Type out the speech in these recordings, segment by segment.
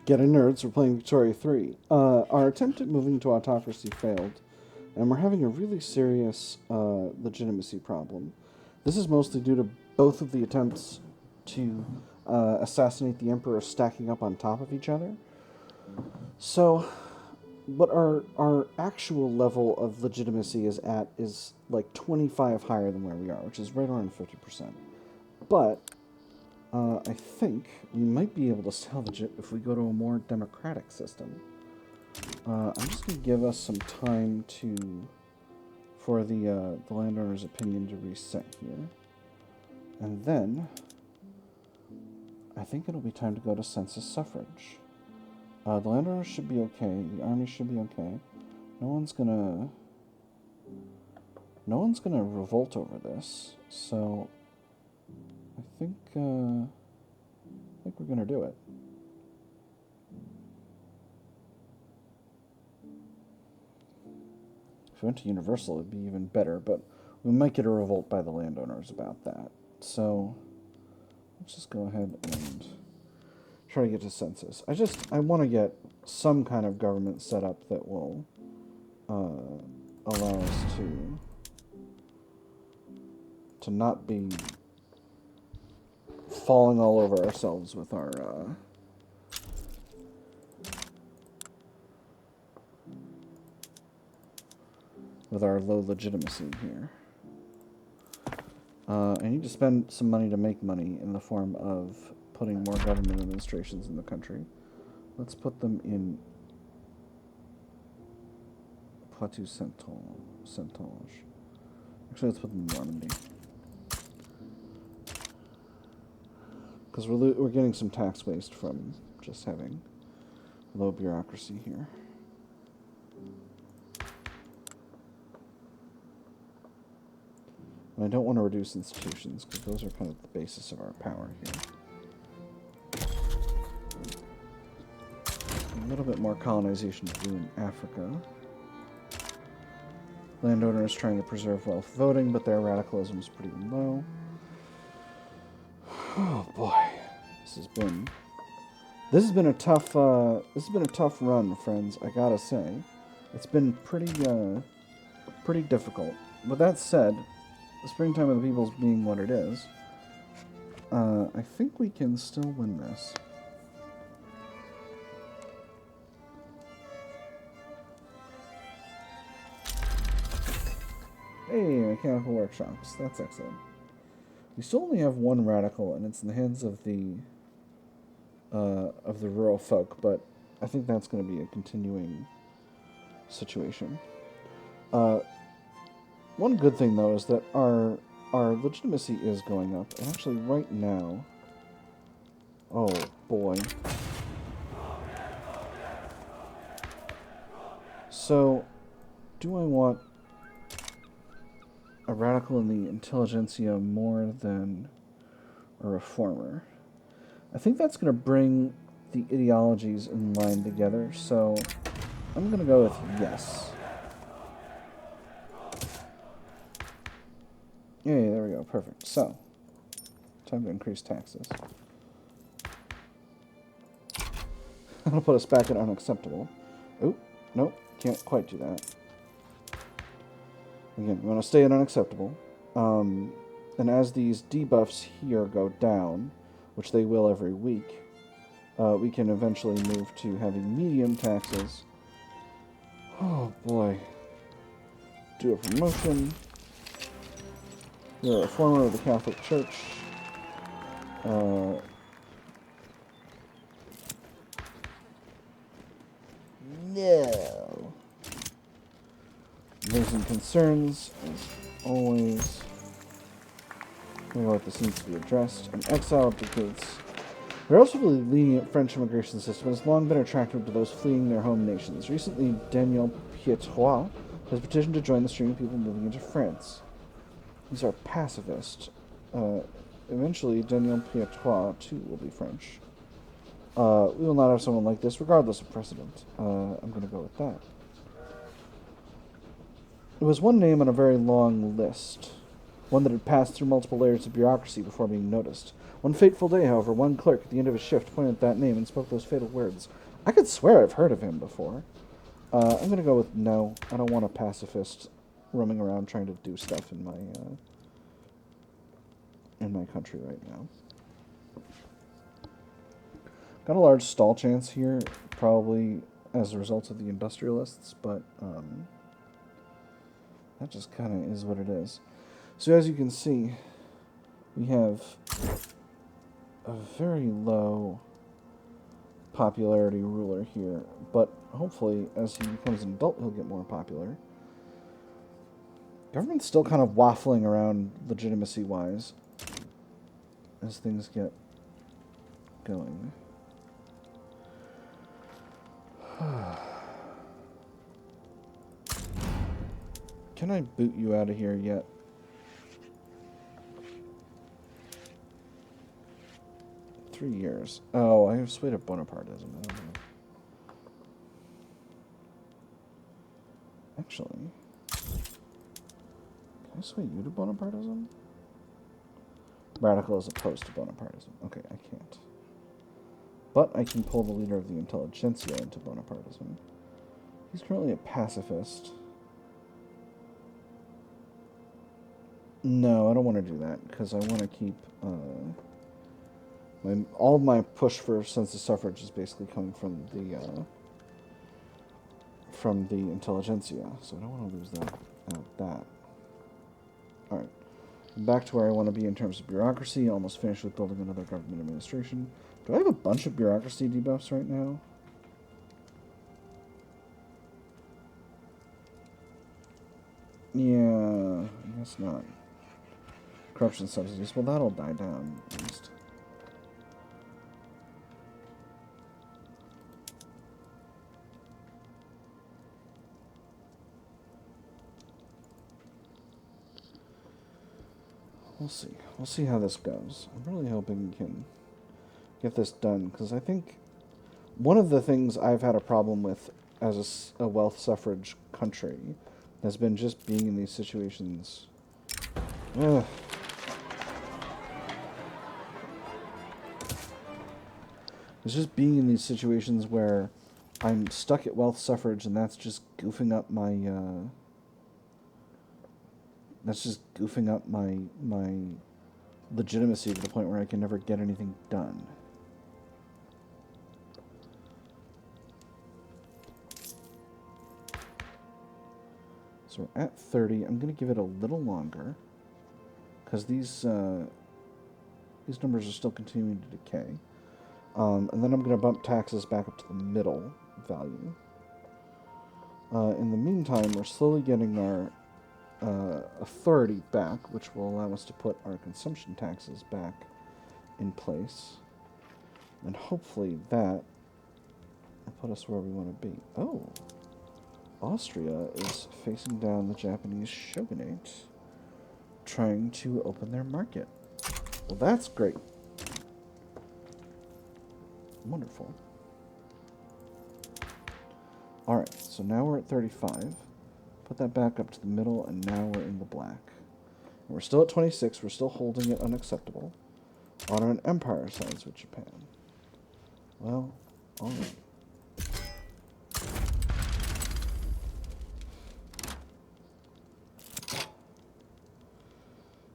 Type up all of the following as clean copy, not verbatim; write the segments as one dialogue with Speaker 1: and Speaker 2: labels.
Speaker 1: Getting nerds, we're playing Victoria 3. Our attempt at moving to autocracy failed, and we're having a really serious legitimacy problem. This is mostly due to both of the attempts to assassinate the Emperor stacking up on top of each other. So, what our actual level of legitimacy is like 25 higher than where we are, which is right around 50%. But I think we might be able to salvage it if we go to a more democratic system. I'm just going to give us some time for the landowner's opinion to reset here. And then, I think it'll be time to go to census suffrage. The landowners should be okay, the army should be okay. No one's gonna revolt over this, so I think we're gonna do it. If we went to Universal, it'd be even better, but we might get a revolt by the landowners about that. So let's just go ahead and try to get to census. I want to get some kind of government set up that will allow us to not be falling all over ourselves with our low legitimacy here. I need to spend some money to make money in the form of putting more government administrations in the country. Let's put them in Poitou-Saintonge. Actually, let's put them in Normandy. Because we're getting some tax waste from just having low bureaucracy here. And I don't want to reduce institutions, because those are kind of the basis of our power here. A little bit more colonization to do in Africa. Landowners trying to preserve wealth voting, but their radicalism is pretty low. Oh boy, this has been a tough run, friends. I gotta say, it's been pretty difficult. With that said, the springtime of the peoples being what it is, I think we can still win this. Hey, mechanical workshops. That's excellent. We still only have one radical, and it's in the hands of the rural folk, but I think that's going to be a continuing situation. One good thing, though, is that our legitimacy is going up. And actually, right now... Oh, boy. So, do I want a radical in the Intelligentsia more than a reformer? I think that's going to bring the ideologies in line together, so I'm going to go with yes. Yay, there we go, perfect. So, time to increase taxes. That'll put us back at unacceptable. Oh, nope, can't quite do that. Again, we want to stay at unacceptable. And as these debuffs here go down, which they will every week, we can eventually move to having medium taxes. Oh boy. Do a promotion. You're a reformer of the Catholic Church. No. Raising concerns, as always. This needs to be addressed. An exile abdicates. The relatively lenient French immigration system has long been attractive to those fleeing their home nations. Recently, Daniel Pietois has petitioned to join the stream of people moving into France. These are pacifist. Eventually, Daniel Pietois, too, will be French. We will not have someone like this, regardless of precedent. I'm going to go with that. It was one name on a very long list, one that had passed through multiple layers of bureaucracy before being noticed. One fateful day, however, one clerk at the end of his shift pointed at that name and spoke those fatal words. I could swear I've heard of him before. I'm going to go with no. I don't want a pacifist roaming around trying to do stuff in my country right now. Got a large stall chance here, probably as a result of the industrialists, but that just kind of is what it is. So as you can see, we have a very low popularity ruler here, but hopefully as he becomes an adult he'll get more popular. Government's still kind of waffling around legitimacy-wise as things get going. Can I boot you out of here yet? Three years. Oh, I have swayed to Bonapartism. I don't know. Actually, can I sway you to Bonapartism? Radical as opposed to Bonapartism. Okay, I can't. But I can pull the leader of the Intelligentsia into Bonapartism. He's currently a pacifist. No, I don't want to do that, because I want to keep... all of my push for census suffrage is basically coming from the Intelligentsia, so I don't want to lose that. Alright. Back to where I want to be in terms of bureaucracy. Almost finished with building another government administration. Do I have a bunch of bureaucracy debuffs right now? Yeah, I guess not. Corruption subsidies. Well, that'll die down, at least. We'll see. We'll see how this goes. I'm really hoping we can get this done, because I think one of the things I've had a problem with as a wealth suffrage country has been just being in these situations. Ugh. It's just being in these situations where I'm stuck at wealth suffrage, and that's just goofing up my my legitimacy to the point where I can never get anything done. So we're at 30. I'm going to give it a little longer, because these numbers are still continuing to decay. And then I'm going to bump taxes back up to the middle value. In the meantime, we're slowly getting our authority back, which will allow us to put our consumption taxes back in place. And hopefully that will put us where we want to be. Oh! Austria is facing down the Japanese shogunate, trying to open their market. Well, that's great. Wonderful. Alright, so now we're at 35. Put that back up to the middle, and now we're in the black. And we're still at 26. We're still holding it unacceptable. On an empire size with Japan. Well, alright.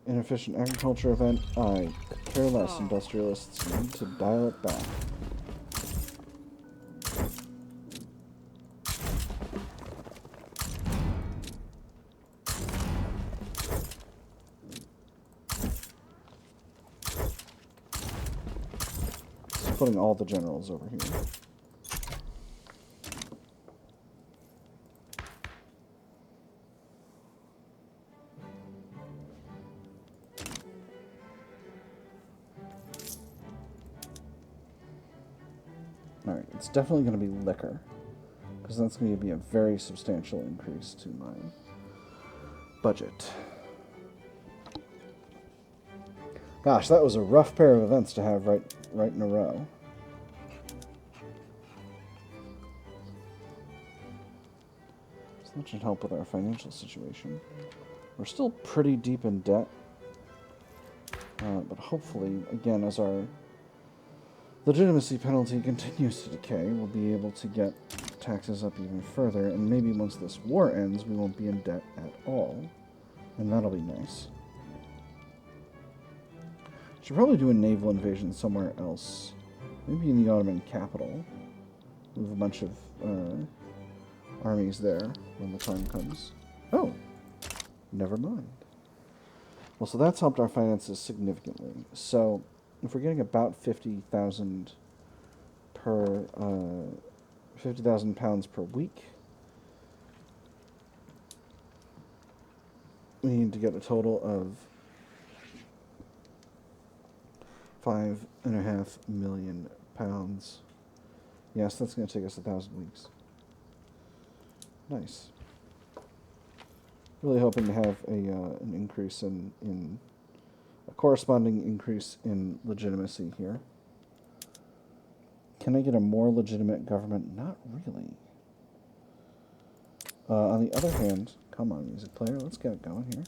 Speaker 1: Inefficient agriculture event. I could care less. Industrialists need to dial it back. Just putting all the generals over here. Alright, it's definitely going to be liquor, because that's going to be a very substantial increase to my budget. Gosh, that was a rough pair of events to have right in a row. So that should help with our financial situation. We're still pretty deep in debt. But hopefully, again, as our legitimacy penalty continues to decay, we'll be able to get taxes up even further, and maybe once this war ends, we won't be in debt at all, and that'll be nice. Should probably do a naval invasion somewhere else. Maybe in the Ottoman capital. Move a bunch of armies there when the time comes. Oh, never mind. Well, so that's helped our finances significantly. So, if we're getting about 50,000 per 50,000 pounds per week, we need to get a total of 5.5 million pounds. Yes, that's going to take us 1,000 weeks. Nice. Really hoping to have an increase in a corresponding increase in legitimacy here. Can I get a more legitimate government? Not really. On the other hand, come on, music player, let's get it going here.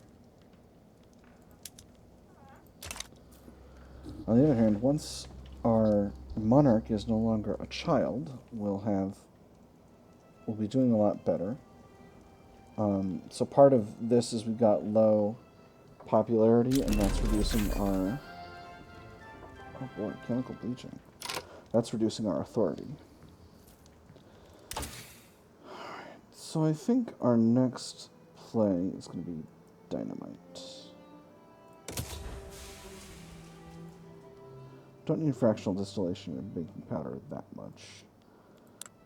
Speaker 1: On the other hand, once our monarch is no longer a child, we'll be doing a lot better. So part of this is we've got low popularity, and that's reducing our... Oh boy, chemical bleaching. That's reducing our authority. Alright, so I think our next play is going to be dynamite. Don't need fractional distillation and baking powder that much.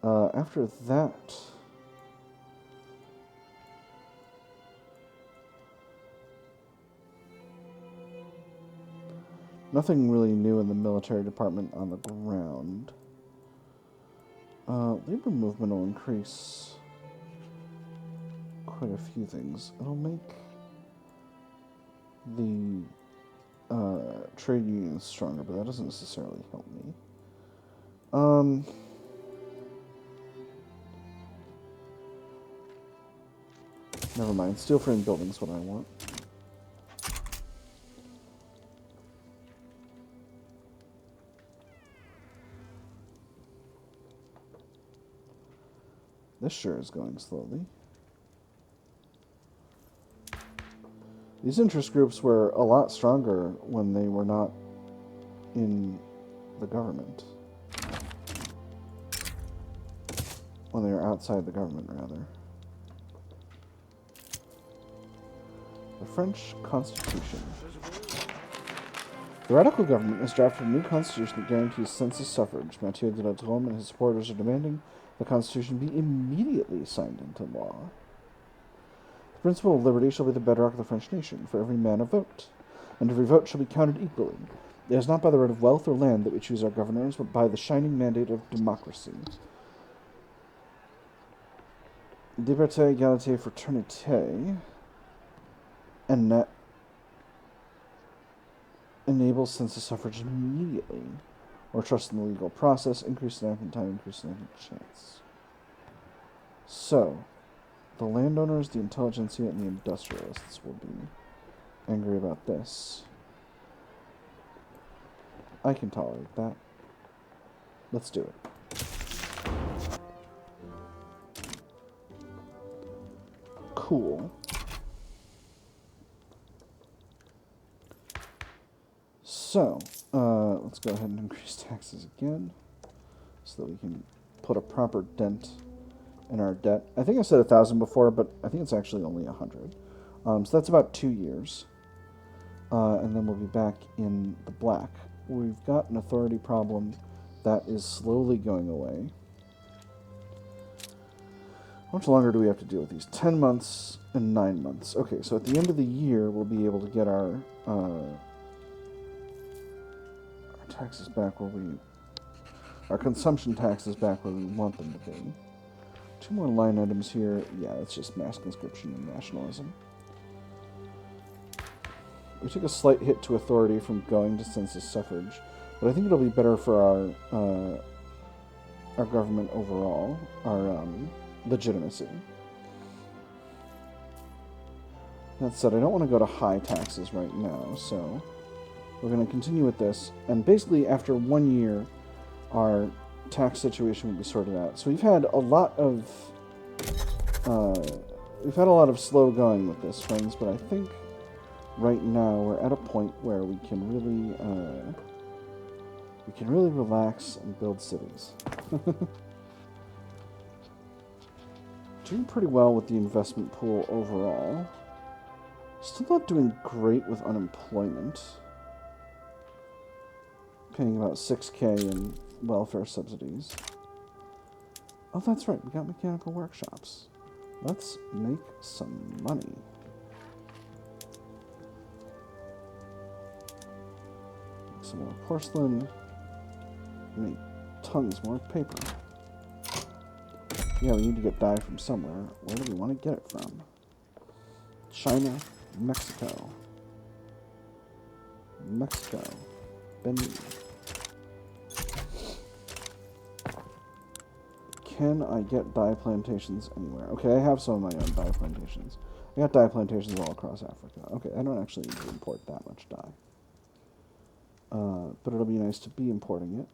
Speaker 1: After that... Nothing really new in the military department on the ground. Labor movement will increase quite a few things. It'll make the trade unions stronger, but that doesn't necessarily help me. Never mind. Steel frame building's what I want. This sure is going slowly. These interest groups were a lot stronger when they were not in the government. When they were outside the government, rather. The French Constitution. The radical government has drafted a new constitution that guarantees census suffrage. Mathieu de la Drôme and his supporters are demanding the Constitution be immediately signed into law. The principle of liberty shall be the bedrock of the French nation. For every man a vote, and every vote shall be counted equally. It is not by the right of wealth or land that we choose our governors, but by the shining mandate of democracy. Liberté, égalité, fraternité, and that enables census suffrage immediately. Or trust in the legal process, increase enactment time, increase enactment chance. So, the landowners, the intelligentsia, and the industrialists will be angry about this. I can tolerate that. Let's do it. Cool. So, let's go ahead and increase taxes again so that we can put a proper dent in our debt. I think I said 1,000 before, but I think it's actually only 100. So that's about 2 years. And then we'll be back in the black. We've got an authority problem that is slowly going away. How much longer do we have to deal with these? 10 months and 9 months. Okay, so at the end of the year, we'll be able to get our taxes back our consumption taxes back where we want them to be. 2 more line items here. Yeah, it's just mass conscription and nationalism. We took a slight hit to authority from going to census suffrage, but I think it'll be better for our government overall, our legitimacy. That said, I don't want to go to high taxes right now, so we're going to continue with this, and basically after 1 year, our tax situation will be sorted out. So we've had a lot of slow going with this, friends, but I think right now we're at a point where we can really relax and build cities. Doing pretty well with the investment pool overall. Still not doing great with unemployment. Paying about 6K in welfare subsidies. Oh, that's right, we got mechanical workshops. Let's make some money. Make some more porcelain. Make tons more paper. Yeah, we need to get dye from somewhere. Where do we want to get it from? China, Mexico. Mexico. Benin. Can I get dye plantations anywhere? Okay, I have some of my own dye plantations. I got dye plantations all across Africa. Okay, I don't actually need to import that much dye. But it'll be nice to be importing it.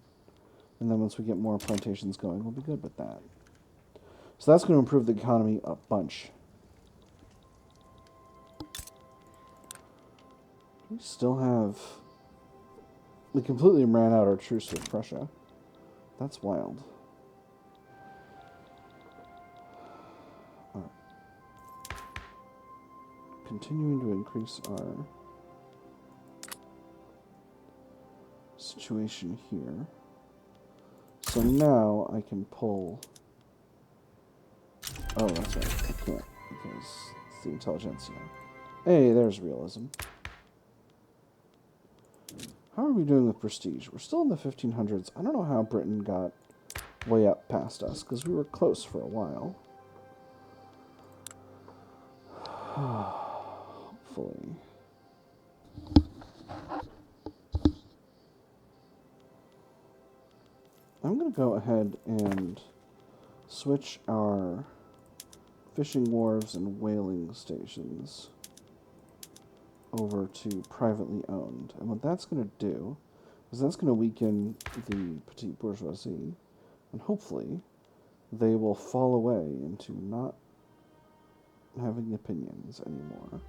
Speaker 1: And then once we get more plantations going, we'll be good with that. So that's going to improve the economy a bunch. We still have... We completely ran out our truce with Prussia. That's wild. Alright. Continuing to increase our situation here. So now I can pull... Oh, that's right. I can't, because it's the Intelligentsia. Hey, there's realism. How are we doing with prestige? We're still in the 1500s. I don't know how Britain got way up past us, because we were close for a while. Hopefully. I'm going to go ahead and switch our fishing wharves and whaling stations over to privately owned. And what that's going to do is that's going to weaken the petite bourgeoisie, and hopefully they will fall away into not having opinions anymore.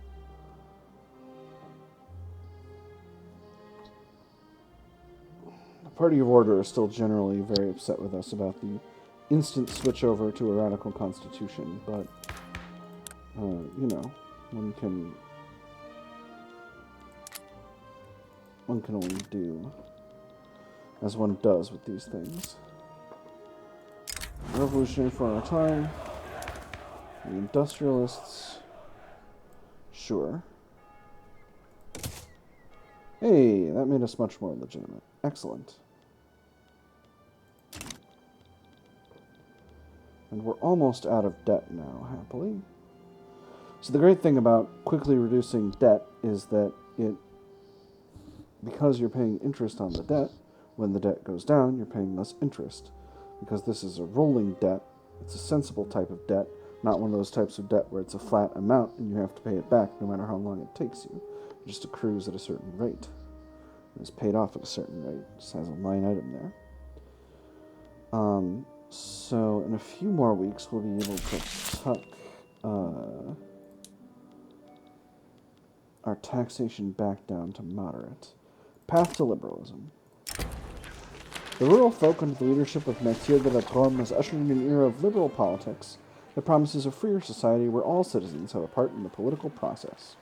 Speaker 1: The Party of Order is still generally very upset with us about the instant switch over to a radical constitution, but, you know, one can only do as one does with these things. Revolutionary for our time. The industrialists. Sure. Hey, that made us much more legitimate. Excellent. And we're almost out of debt now, happily. So the great thing about quickly reducing debt is that because you're paying interest on the debt, when the debt goes down, you're paying less interest. Because this is a rolling debt, it's a sensible type of debt, not one of those types of debt where it's a flat amount and you have to pay it back no matter how long it takes you. It just accrues at a certain rate. It's paid off at a certain rate. It just has a line item there. So in a few more weeks, we'll be able to tuck our taxation back down to moderate. Path to liberalism. The rural folk under the leadership of Mathieu de la Drôme has ushered in an era of liberal politics that promises a freer society where all citizens have a part in the political process.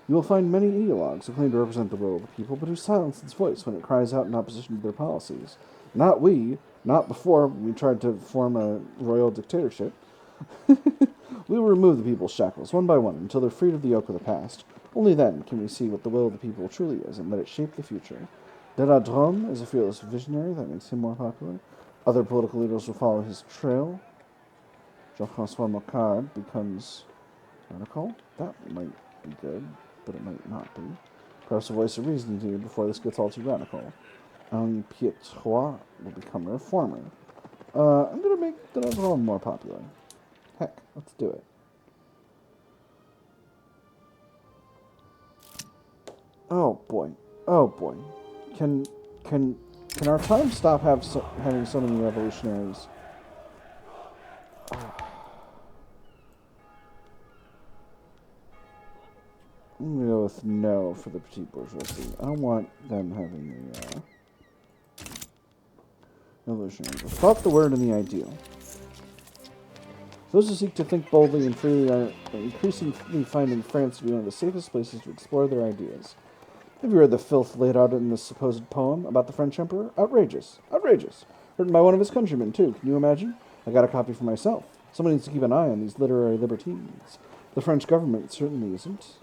Speaker 1: You will find many ideologues who claim to represent the will of the people, but who silence its voice when it cries out in opposition to their policies. Not we, not before we tried to form a royal dictatorship. We will remove the people's shackles, one by one, until they're freed of the yoke of the past. Only then can we see what the will of the people truly is, and let it shape the future. De la Drôme is a fearless visionary that makes him more popular. Other political leaders will follow his trail. Jean-François Mocard becomes radical. That might be good, but it might not be. Perhaps a voice of reason here before this gets all too radical. Henri Pietrois will become a reformer. I'm going to make De la Drôme more popular. Heck, let's do it. Oh, boy. Oh boy. Can can can our time stop having so many revolutionaries? I'm gonna go with no for the petite bourgeoisie. I don't want them having a revolutionary. Thought, the word, and the ideal. Those who seek to think boldly and freely are increasingly finding France to be one of the safest places to explore their ideas. Have you read the filth laid out in this supposed poem about the French emperor? Outrageous. Outrageous. Written by one of his countrymen, too. Can you imagine? I got a copy for myself. Someone needs to keep an eye on these literary libertines. The French government certainly isn't.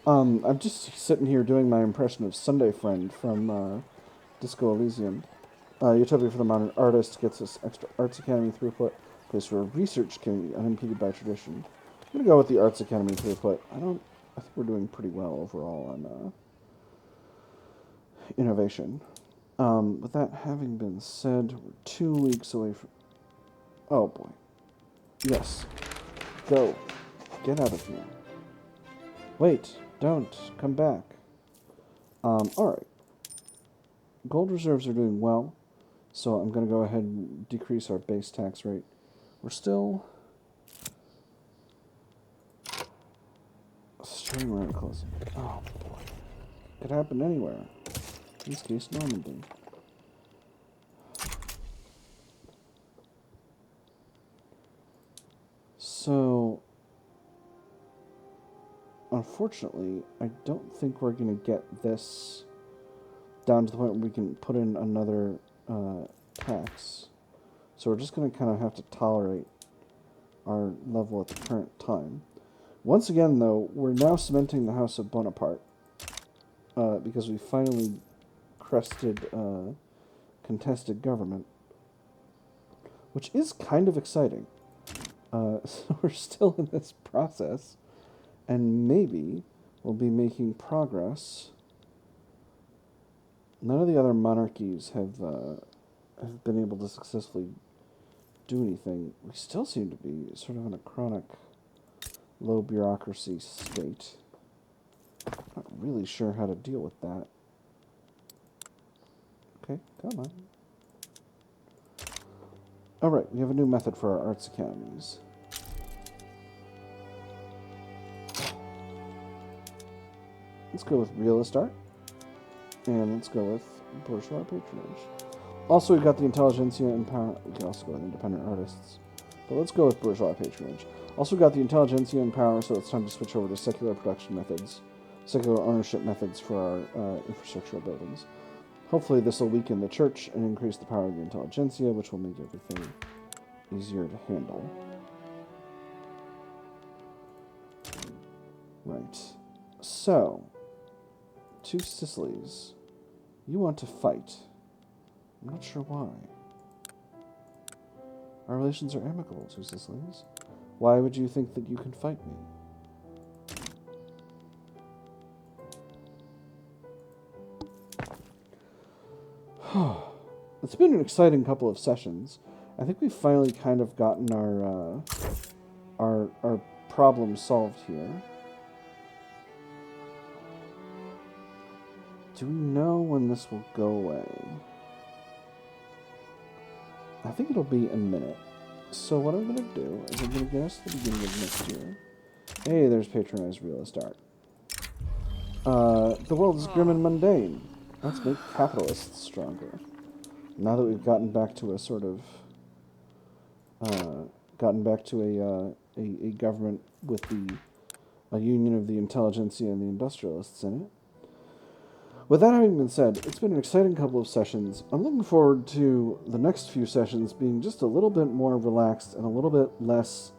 Speaker 1: I'm just sitting here doing my impression of Sunday Friend from Disco Elysium. Utopia for the Modern Artist gets us extra Arts Academy throughput, place where research can be unimpeded by tradition. I'm going to go with the Arts Academy throughput. I think we're doing pretty well overall on innovation. With that having been said, we're 2 weeks away from... Oh, boy. Yes. Go. Get out of here. Wait. Don't. Come back. Alright. Gold reserves are doing well, so I'm going to go ahead and decrease our base tax rate. We're still... Starting around closing. Oh, boy. Could happen anywhere. In this case, Normandy. So, unfortunately, I don't think we're going to get this down to the point where we can put in another tax. So we're just going to kind of have to tolerate our level at the current time. Once again, though, we're now cementing the House of Bonaparte because we finally crested contested government, which is kind of exciting. So we're still in this process, and maybe we'll be making progress. None of the other monarchies have been able to successfully do anything. We still seem to be sort of in a chronic low bureaucracy state. Not really sure how to deal with that. Okay, come on. Alright, we have a new method for our arts academies. Let's go with realist art. And let's go with bourgeois patronage. Also, we've got the Intelligentsia and power. We can also go with independent artists. But let's go with bourgeois patronage. Also, we've got the Intelligentsia and power, so it's time to switch over to secular production methods, secular ownership methods for our infrastructural buildings. Hopefully, this will weaken the church and increase the power of the Intelligentsia, which will make everything easier to handle. Right. So, two Sicilies. You want to fight. I'm not sure why. Our relations are amicable, two Sicilies. Why would you think that you can fight me? It's been an exciting couple of sessions. I think we've finally kind of gotten our problem solved here. Do we know when this will go away? I think it'll be a minute. So what I'm going to do is I'm going to get us to the beginning of next year. Hey, there's patronized realist art. The world is grim and mundane. Let's make capitalists stronger. Now that we've gotten back to a sort of... gotten back to a government with a union of the intelligentsia and the industrialists in it. With that having been said, it's been an exciting couple of sessions. I'm looking forward to the next few sessions being just a little bit more relaxed and a little bit less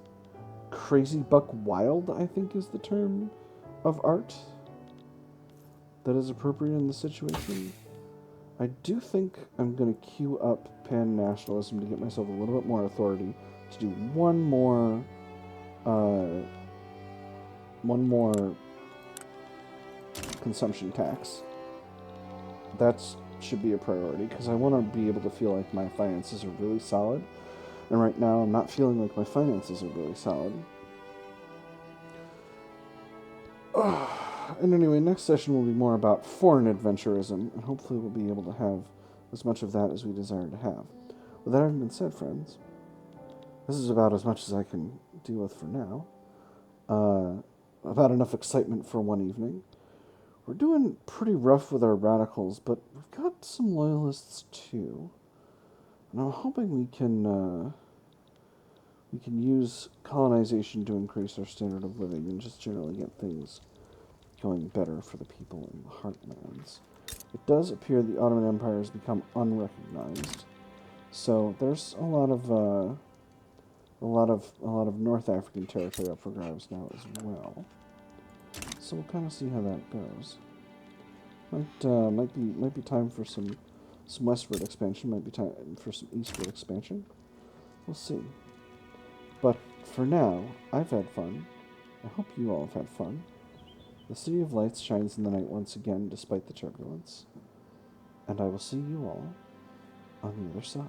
Speaker 1: crazy buck wild, I think is the term of art that is appropriate in the situation. I do think I'm going to queue up pan-nationalism to get myself a little bit more authority to do one more consumption tax. That should be a priority, because I want to be able to feel like my finances are really solid. And right now, I'm not feeling like my finances are really solid. And anyway, next session will be more about foreign adventurism, and hopefully we'll be able to have as much of that as we desire to have. With that having been said, friends, this is about as much as I can deal with for now. About enough excitement for one evening. We're doing pretty rough with our radicals, but we've got some loyalists too. And I'm hoping we can use colonization to increase our standard of living and just generally get things going better for the people in the heartlands. It does appear the Ottoman Empire has become unrecognized, so there's a lot of North African territory up for grabs now as well. So we'll kind of see how that goes. Might be time for some westward expansion. Might be time for some eastward expansion. We'll see. But for now, I've had fun. I hope you all have had fun. The City of Lights shines in the night once again, despite the turbulence. And I will see you all on the other side.